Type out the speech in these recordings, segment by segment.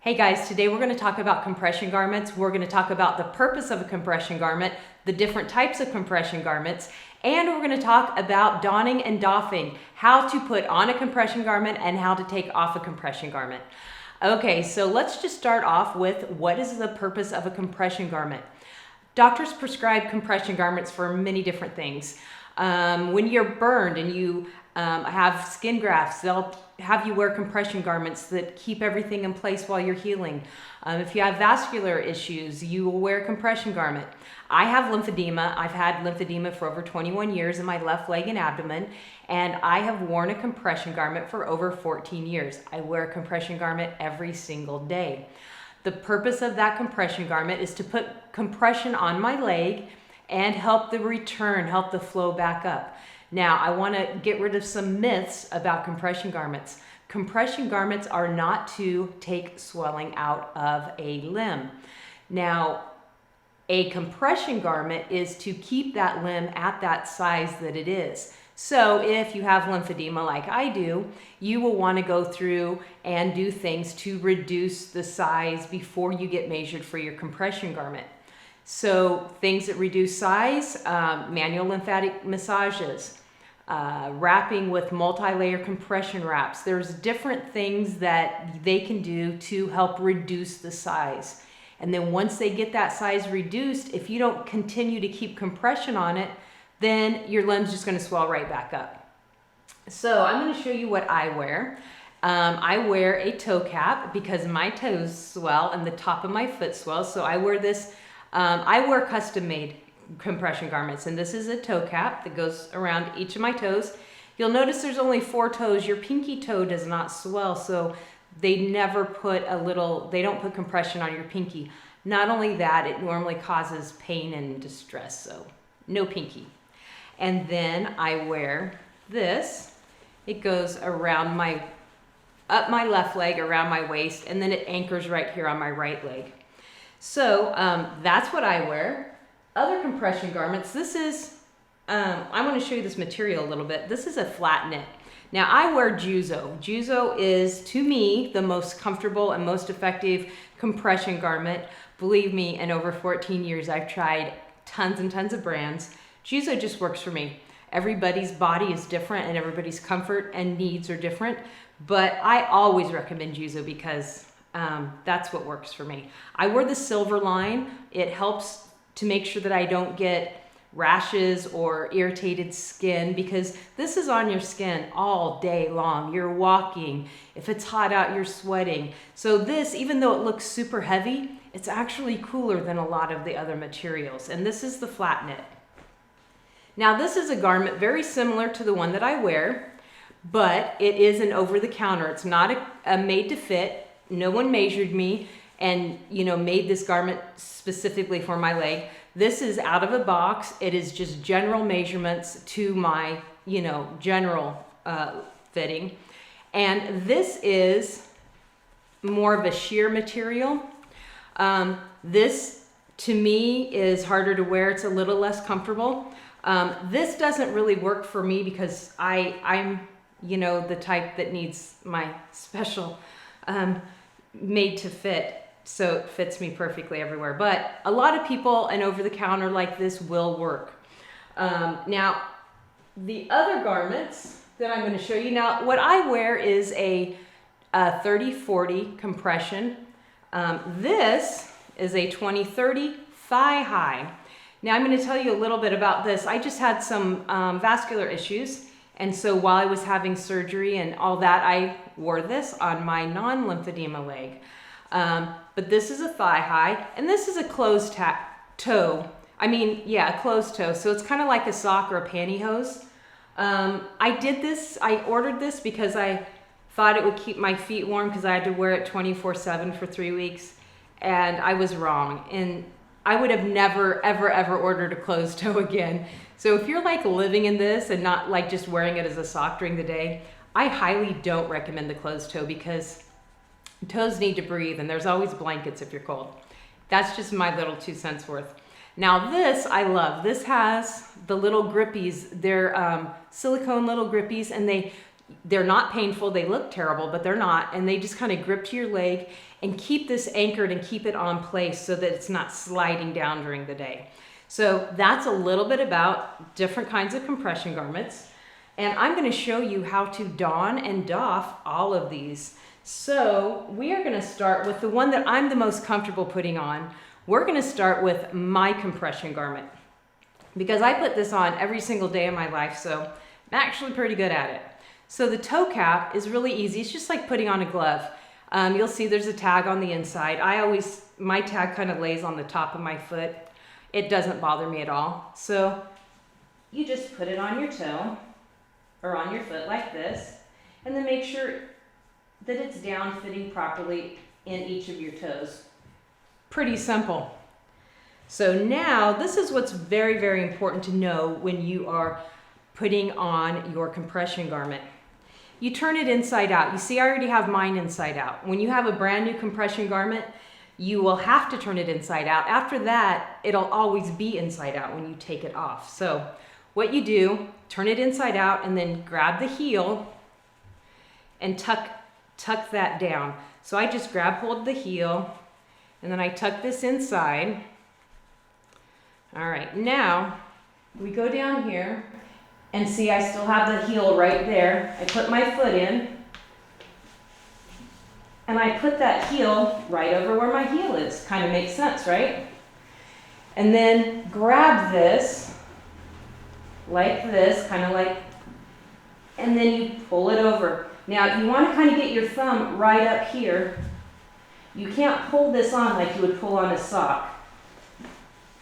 Hey guys, today we're going to talk about compression garments. We're going to talk about the purpose of a compression garment, the different types of compression garments, and we're going to talk about donning and doffing, how to put on a compression garment and how to take off a compression garment. Okay, so let's just start off with what is the purpose of a compression garment. Doctors prescribe compression garments for many different things. When you're burned and you have skin grafts, they'll have you wear compression garments that keep everything in place while you're healing. If you have vascular issues, you will wear a compression garment. I have lymphedema. I've had lymphedema for over 21 years in my left leg and abdomen, and I have worn a compression garment for over 14 years. I wear a compression garment every single day. The purpose of that compression garment is to put compression on my leg and help the return, help the flow back up. Now, I want to get rid of some myths about compression garments. Compression garments are not to take swelling out of a limb. Now, a compression garment is to keep that limb at that size that it is. So if you have lymphedema like I do, you will want to go through and do things to reduce the size before you get measured for your compression garment. So things that reduce size, manual lymphatic massages, wrapping with multi-layer compression wraps. There's different things that they can do to help reduce the size. And then once they get that size reduced, if you don't continue to keep compression on it, then your limb's just going to swell right back up. So I'm going to show you what I wear. I wear a toe cap because my toes swell and the top of my foot swells. So I wear this. I wear custom-made compression garments, and this is a toe cap that goes around each of my toes. You'll notice there's only 4 toes. Your pinky toe does not swell, so they never put they don't put compression on your pinky. Not only that, it normally causes pain and distress, so no pinky. And then I wear this. It goes around up my left leg, around my waist, and then it anchors right here on my right leg. So that's what I wear. Other compression garments, this is, I want to show you this material a little bit. This is a flat knit. Now I wear Juzo. Juzo is, to me, the most comfortable and most effective compression garment. Believe me, in over 14 years, I've tried tons and tons of brands. Juzo just works for me. Everybody's body is different and everybody's comfort and needs are different, but I always recommend Juzo because that's what works for me. I wear the silver line. It helps to make sure that I don't get rashes or irritated skin, because this is on your skin all day long. You're walking. If it's hot out, you're sweating. So this, even though it looks super heavy, it's actually cooler than a lot of the other materials. And this is the flat knit. Now this is a garment very similar to the one that I wear, but it is an over-the-counter. It's not a made to fit. No one measured me and made this garment specifically for my leg. This is out of a box. It is just general measurements to my general fitting. And this is more of a sheer material. This to me is harder to wear. It's a little less comfortable. This doesn't really work for me because I'm the type that needs my special made to fit. So it fits me perfectly everywhere. But a lot of people, an over-the-counter like this will work. Now, the other garments that I'm going to show you. Now, what I wear is a 30-40 compression. This is a 20-30 thigh high. Now, I'm going to tell you a little bit about this. I just had some vascular issues. And so while I was having surgery and all that, I wore this on my non-lymphedema leg. But this is a thigh high, and this is a closed toe. A closed toe. So it's kind of like a sock or a pantyhose. I ordered this because I thought it would keep my feet warm because I had to wear it 24/7 for 3 weeks. And I was wrong. And I would have never, ever, ever ordered a closed toe again. So if you're like living in this and not like just wearing it as a sock during the day, I highly don't recommend the closed toe because toes need to breathe, and there's always blankets if you're cold. That's just my little 2 cents worth. Now this I love. This has the little grippies. They're silicone little grippies, and They're not painful, they look terrible, but they're not, and they just kind of grip to your leg and keep this anchored and keep it on place so that it's not sliding down during the day. So that's a little bit about different kinds of compression garments. And I'm going to show you how to don and doff all of these. So we are going to start with the one that I'm the most comfortable putting on. We're going to start with my compression garment because I put this on every single day of my life, so I'm actually pretty good at it. So the toe cap is really easy. It's just like putting on a glove. You'll see there's a tag on the inside. My tag kind of lays on the top of my foot. It doesn't bother me at all. So you just put it on your toe or on your foot like this, and then make sure that it's down fitting properly in each of your toes. Pretty simple. So now this is what's very, very important to know when you are putting on your compression garment. You turn it inside out. You see, I already have mine inside out. When you have a brand new compression garment, you will have to turn it inside out. After that, it'll always be inside out when you take it off. So what you do, turn it inside out and then grab the heel and tuck that down. So I just grab hold of the heel and then I tuck this inside. All right, now we go down here and see I still have the heel right there. I put my foot in and I put that heel right over where my heel is. Kind of makes sense, right? And then grab this like this, kind of like, and then you pull it over. Now you want to kind of get your thumb right up here. You can't pull this on like you would pull on a sock.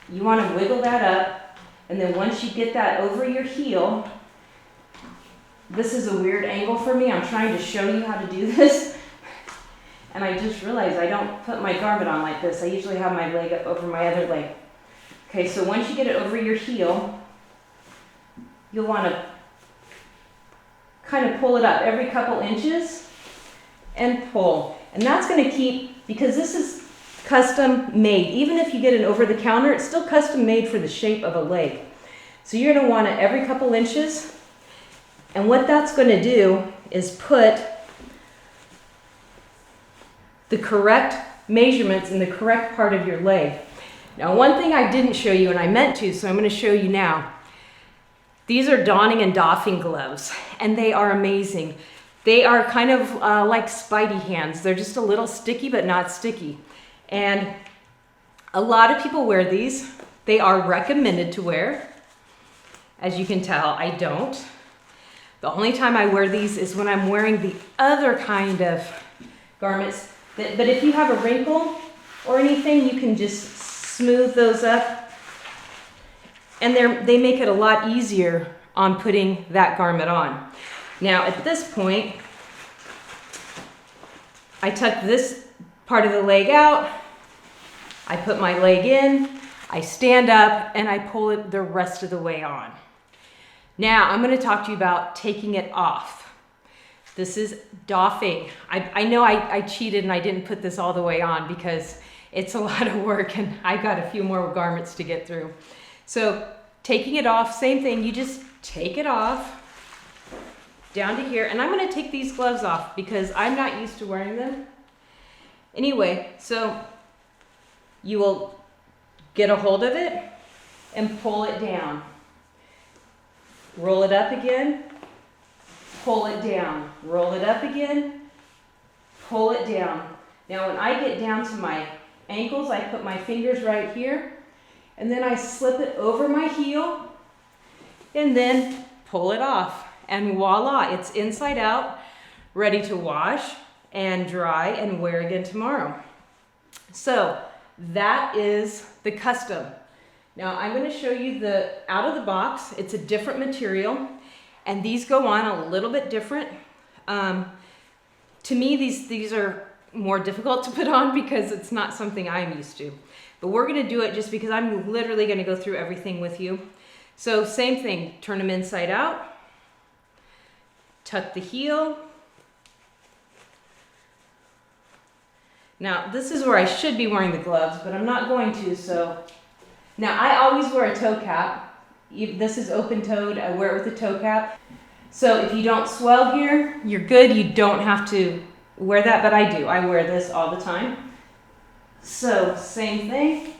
You want to wiggle that up, and then once you get that over your heel, this is a weird angle for me. I'm trying to show you how to do this. And I just realized I don't put my garment on like this. I usually have my leg up over my other leg. Okay, so once you get it over your heel, you'll want to kind of pull it up every couple inches and pull. And that's going to keep, because this is custom made. Even if you get an over the counter, it's still custom made for the shape of a leg. So you're going to want it every couple inches. And what that's going to do is put the correct measurements in the correct part of your leg. Now, one thing I didn't show you, and I meant to, so I'm going to show you now. These are donning and doffing gloves, and they are amazing. They are kind of like Spidey hands. They're just a little sticky, but not sticky. And a lot of people wear these. They are recommended to wear. As you can tell, I don't. The only time I wear these is when I'm wearing the other kind of garments. But if you have a wrinkle or anything, you can just smooth those up. And they make it a lot easier on putting that garment on. Now at this point, I tuck this part of the leg out, I put my leg in, I stand up, and I pull it the rest of the way on. Now I'm going to talk to you about taking it off. This is doffing. I know I cheated and I didn't put this all the way on because it's a lot of work and I've got a few more garments to get through. So taking it off, same thing, you just take it off down to here. And I'm going to take these gloves off because I'm not used to wearing them. Anyway, so you will get a hold of it and pull it down. Roll it up again, pull it down. Roll it up again, pull it down. Now when I get down to my ankles, I put my fingers right here, and then I slip it over my heel, and then pull it off. And voila, it's inside out, ready to wash and dry and wear again tomorrow. So that is the custom. Now I'm going to show you the out of the box. It's a different material, and these go on a little bit different. To me, these are more difficult to put on because it's not something I'm used to. But we're going to do it just because I'm literally going to go through everything with you. So same thing, turn them inside out, tuck the heel. Now this is where I should be wearing the gloves, but I'm not going to, so. Now I always wear a toe cap. This is open-toed, I wear it with a toe cap. So if you don't swell here, you're good. You don't have to wear that, but I do. I wear this all the time. So same thing,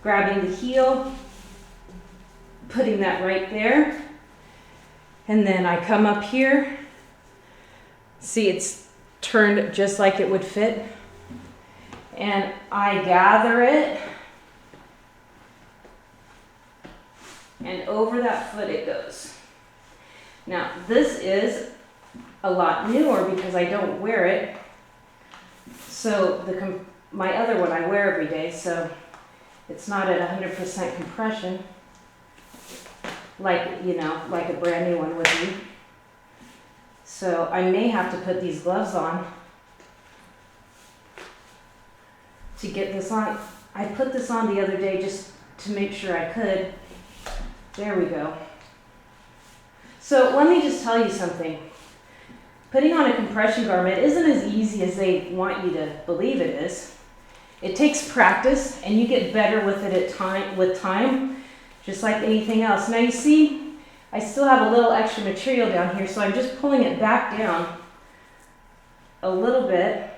grabbing the heel, putting that right there, and then I come up here. See, it's turned just like it would fit, and I gather it, and over that foot it goes. Now this is a lot newer because I don't wear it, so my other one I wear every day, so it's not at 100% compression like, you know, like a brand new one would be. So I may have to put these gloves on to get this on. I put this on the other day just to make sure I could. There we go. So let me just tell you something. Putting on a compression garment isn't as easy as they want you to believe it is. It takes practice, and you get better with it with time, just like anything else. Now you see, I still have a little extra material down here, so I'm just pulling it back down a little bit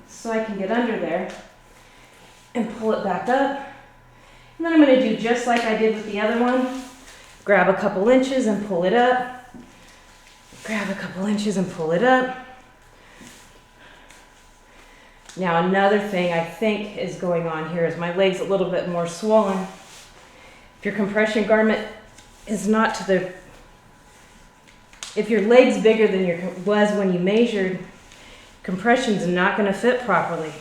so I can get under there and pull it back up. And then I'm going to do just like I did with the other one. Grab a couple inches and pull it up. Grab a couple inches and pull it up. Now another thing I think is going on here is my leg's a little bit more swollen. If your compression garment is not to the, if your leg's bigger than your was when you measured, compression's not going to fit properly.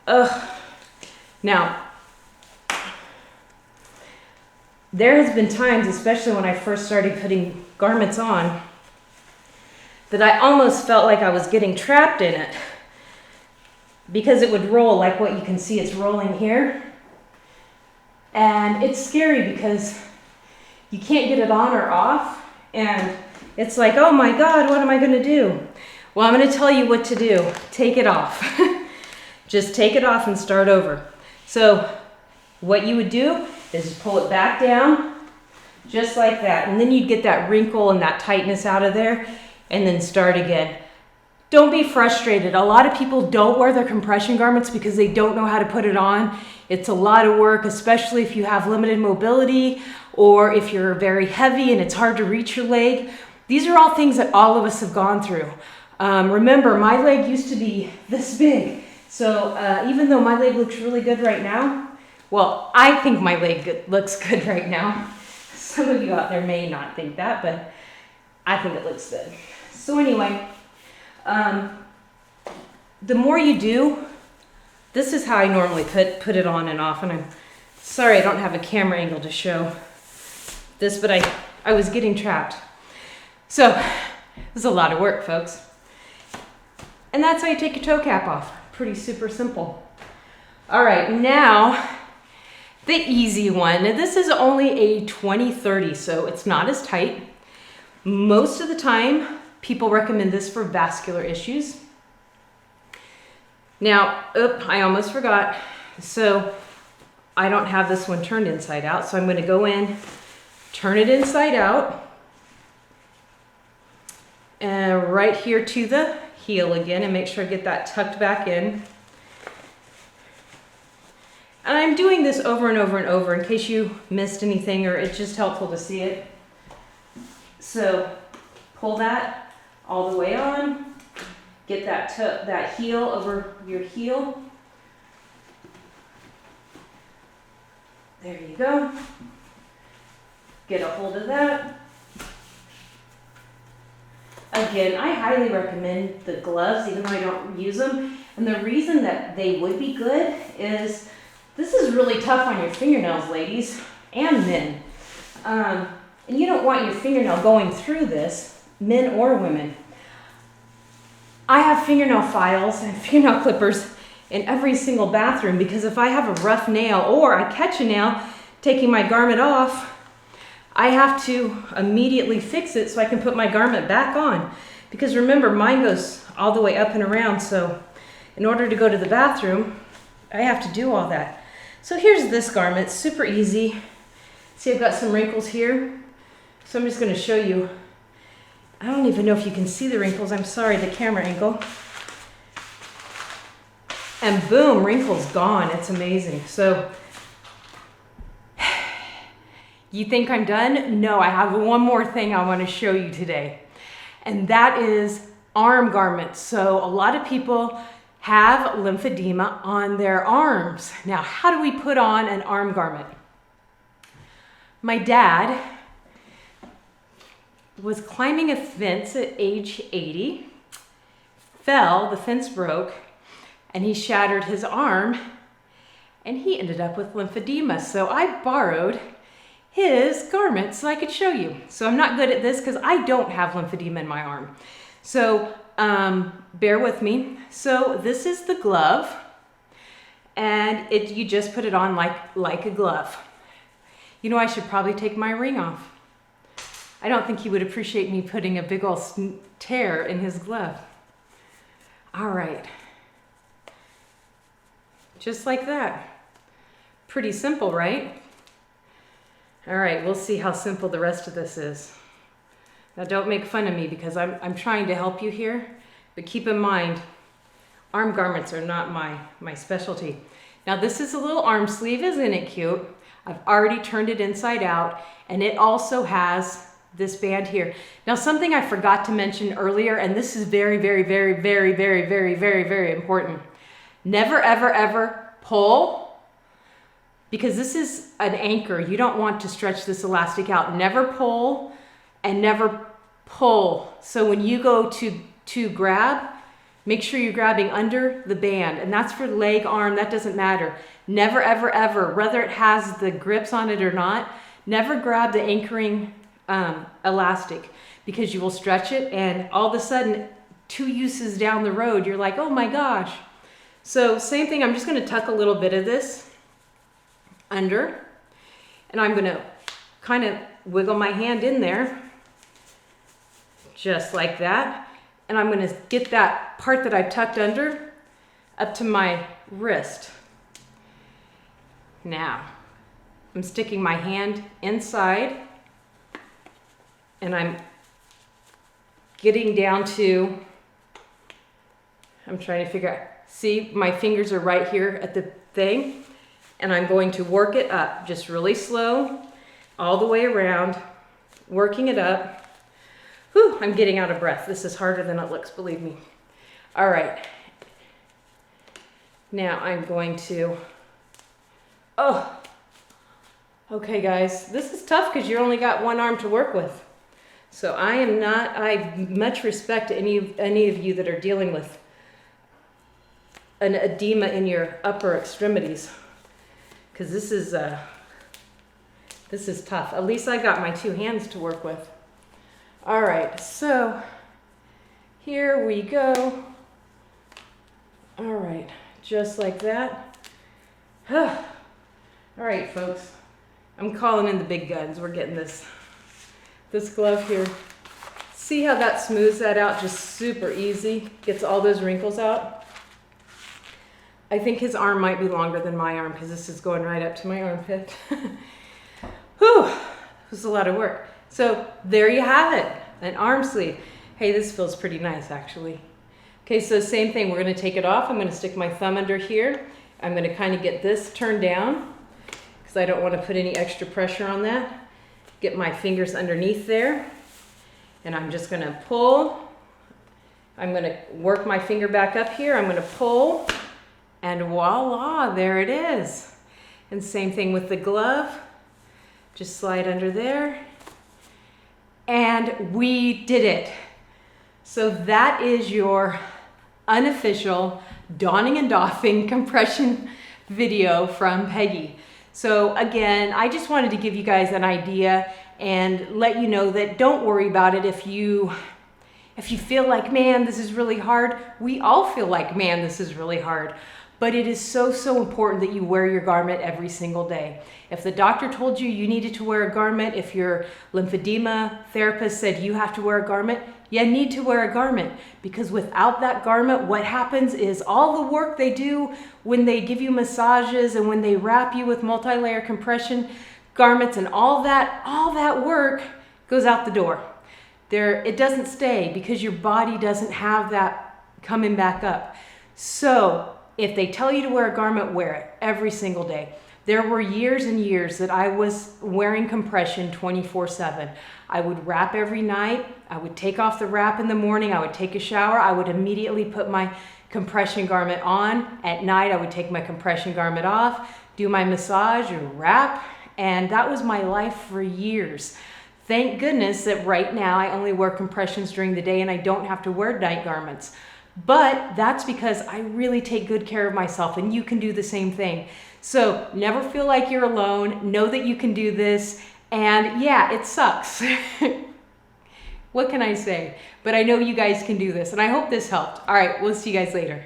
Ugh. Now, there has been times, especially when I first started putting garments on, that I almost felt like I was getting trapped in it, because it would roll like what you can see, it's rolling here. And it's scary because you can't get it on or off. And it's like, oh my God, what am I going to do? Well, I'm going to tell you what to do. Take it off. Just take it off and start over. So what you would do is pull it back down just like that. And then you'd get that wrinkle and that tightness out of there, and then start again. Don't be frustrated. A lot of people don't wear their compression garments because they don't know how to put it on. It's a lot of work, especially if you have limited mobility or if you're very heavy and it's hard to reach your leg. These are all things that all of us have gone through. Remember, my leg used to be this big. So even though my leg looks really good right now, well, I think my leg looks good right now. Some of you out there may not think that, but I think it looks good. So anyway, the more you do, this is how I normally put it on and off, and I'm sorry I don't have a camera angle to show this, but I was getting trapped. So this is a lot of work, folks. And that's how you take your toe cap off. Pretty super simple. All right, now the easy one. Now, this is only a 20-30, so it's not as tight. Most of the time, people recommend this for vascular issues. Now, I almost forgot. So I don't have this one turned inside out. So I'm going to go in, turn it inside out, and right here to the heel again, and make sure I get that tucked back in. And I'm doing this over and over and over in case you missed anything, or it's just helpful to see it. So pull that all the way on. Get that heel over your heel. There you go. Get a hold of that. Again, I highly recommend the gloves, even though I don't use them. And the reason that they would be good is this is really tough on your fingernails, ladies and men. And you don't want your fingernail going through this, men or women. I have fingernail files and fingernail clippers in every single bathroom, because if I have a rough nail or I catch a nail taking my garment off, I have to immediately fix it so I can put my garment back on. Because remember, mine goes all the way up and around, so in order to go to the bathroom, I have to do all that. So here's this garment, super easy. See, I've got some wrinkles here. So I'm just going to show you. I don't even know if you can see the wrinkles. I'm sorry, the camera angle. And boom, wrinkles gone. It's amazing. So you think I'm done? No, I have one more thing I want to show you today. And that is arm garments. So a lot of people have lymphedema on their arms. Now, how do we put on an arm garment? My dad was climbing a fence at age 80, fell, the fence broke, and he shattered his arm, and he ended up with lymphedema. So I borrowed his garment so I could show you. So I'm not good at this because I don't have lymphedema in my arm. So bear with me. So this is the glove, and you just put it on like a glove. You know, I should probably take my ring off. I don't think he would appreciate me putting a big old tear in his glove. All right. Just like that. Pretty simple, right? All right, we'll see how simple the rest of this is. Now don't make fun of me because I'm trying to help you here, but keep in mind, arm garments are not my specialty. Now this is a little arm sleeve, isn't it cute? I've already turned it inside out, and it also has this band here. Now something I forgot to mention earlier, and this is very, very, very, very, very, very, very, very important. Never, ever, ever pull, because this is an anchor. You don't want to stretch this elastic out. Never pull and never pull. So when you go to grab, make sure you're grabbing under the band, and that's for leg, arm, that doesn't matter. Never, ever, ever, whether it has the grips on it or not, never grab the anchoring elastic, because you will stretch it, and all of a sudden 2 uses down the road, you're like, oh my gosh. So same thing, I'm just gonna tuck a little bit of this under, and I'm gonna kind of wiggle my hand in there, just like that. And I'm gonna get that part that I've tucked under up to my wrist. Now, I'm sticking my hand inside, and I'm getting down to, I'm trying to figure out, see, my fingers are right here at the thing, and I'm going to work it up, just really slow, all the way around, working it up. Whew, I'm getting out of breath. This is harder than it looks, believe me. All right. Now I'm going to, okay guys, this is tough because you only got one arm to work with. So I much respect to any of you that are dealing with an edema in your upper extremities, because this is tough. At least I got my 2 hands to work with. All right, so here we go. All right, just like that. All right, folks, I'm calling in the big guns. We're getting this glove here. See how that smooths that out just super easy, gets all those wrinkles out. I think his arm might be longer than my arm because this is going right up to my armpit. Whew, this was a lot of work. So there you have it, an arm sleeve. Hey, this feels pretty nice actually. Okay, so same thing, we're gonna take it off. I'm gonna stick my thumb under here. I'm gonna kind of get this turned down because I don't want to put any extra pressure on that. Get my fingers underneath there, and I'm just gonna pull. I'm gonna work my finger back up here. I'm gonna pull, and voila, there it is. And same thing with the glove. Just slide under there. And we did it. So that is your unofficial donning and doffing compression video from Peggy. So again, I just wanted to give you guys an idea and let you know that don't worry about it if you feel like, man, this is really hard. We all feel like, man, this is really hard. But it is so, so important that you wear your garment every single day. If the doctor told you you needed to wear a garment, if your lymphedema therapist said you have to wear a garment, you need to wear a garment, because without that garment, what happens is all the work they do when they give you massages and when they wrap you with multi-layer compression garments and all that work goes out the door. It doesn't stay because your body doesn't have that coming back up. So if they tell you to wear a garment, wear it every single day. There were years and years that I was wearing compression 24/7. I would wrap every night. I would take off the wrap in the morning. I would take a shower. I would immediately put my compression garment on. At night, I would take my compression garment off, do my massage or wrap, and that was my life for years. Thank goodness that right now I only wear compressions during the day and I don't have to wear night garments. But that's because I really take good care of myself, and you can do the same thing. So never feel like you're alone. Know that you can do this. And yeah, it sucks. What can I say? But I know you guys can do this, and I hope this helped. All right, we'll see you guys later.